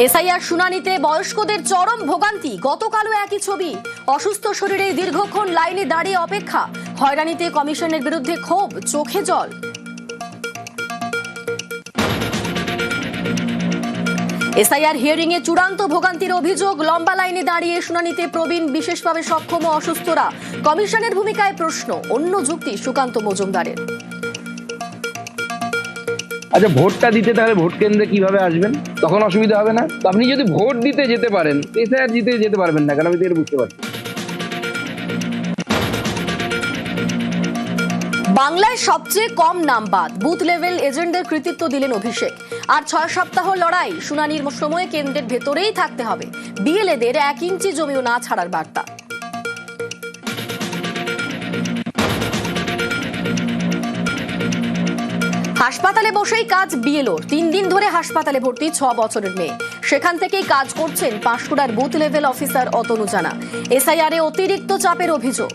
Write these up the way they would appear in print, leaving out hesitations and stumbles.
SIR শুনানিতে বয়স্কদের চরম ভোগান্তি, গতকালও একই ছবি। অসুস্থ শরীরে দীর্ঘক্ষণ লাইনে দাঁড়িয়ে অপেক্ষা, হয়রানিতে কমিশনের বিরুদ্ধে ক্ষোভ, চোখে জল। এসআইআর হিয়ারিং এ চূড়ান্ত ভোগান্তির অভিযোগ, লম্বা লাইনে দাঁড়িয়ে শুনানিতে প্রবীণ, বিশেষভাবে সক্ষম ও অসুস্থরা। কমিশনের ভূমিকায় প্রশ্ন, অন্য যুক্তি সুকান্ত মজুমদারের। আচ্ছা, ভোটটা দিতে তাহলে ভোট কেন্দ্রে কিভাবে আসবেন? তখন অসুবিধা হবে না? তো আপনি যদি ভোট দিতে যেতে পারেন, এসআইআর দিতে যেতে পারবেন না কেন? আমি তো এটা বুঝতে পারছি। বাংলায় সবচেয়ে কম নাম বাদ, বুথ লেভেল এজেন্টদের কৃতিত্ব দিলেন অভিষেক। আর 6 সপ্তাহ লড়াই, শুনানির সময় কেন্দ্রের ভেতরেই থাকতে হবে। বিএলএদের 1 ইঞ্চি জমিও না ছাড়ার বার্তা। হাসপাতালে বসেই কাজ বিএলওর, 3 দিন ধরে হাসপাতালে ভর্তি 6 বছরের মেয়ে। সেখান থেকেই কাজ করছেন পাঁশকুড়ার বুথ লেভেল অফিসার অতনু জানা। এসআইআরে অতিরিক্ত চাপের অভিযোগ।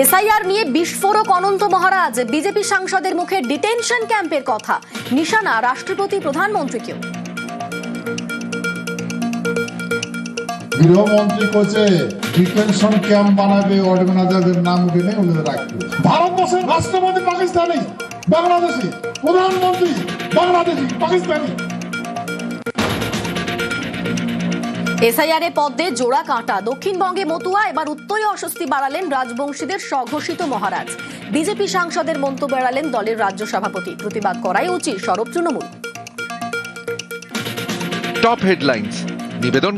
এসআইআর নিয়ে বিস্ফোরক অনন্ত মহারাজ, বিজেপি সাংসদের মুখে ডিটেনশন ক্যাম্পের কথা, নিশানা রাষ্ট্রপতি প্রধানমন্ত্রীকেও। গৃহমন্ত্রী কোচে ডিটেনশন ক্যাম্প বানাবে, অর্গানাইজারদের নাম উঠে নেই, ওদের রাখবে। ভারতবর্ষের রাষ্ট্রপতি পাকিস্তানি, বাংলাদেশি, প্রধানমন্ত্রী বাংলাদেশি, পাকিস্তানি। এসআইআর এ পদ্মে জোড়া কাঁটা, দক্ষিণবঙ্গে মতুয়া, এবার উত্তরে অস্বস্তি বাড়ালেন রাজবংশীদের স্বঘোষিত মহারাজ। বিজেপি সাংসদের মন্তব্য এড়ালেন দলের রাজ্য সভাপতি, প্রতিবাদ করাই উচিত সরব তৃণমূল। টপ হেডলাইন্স নিবেদন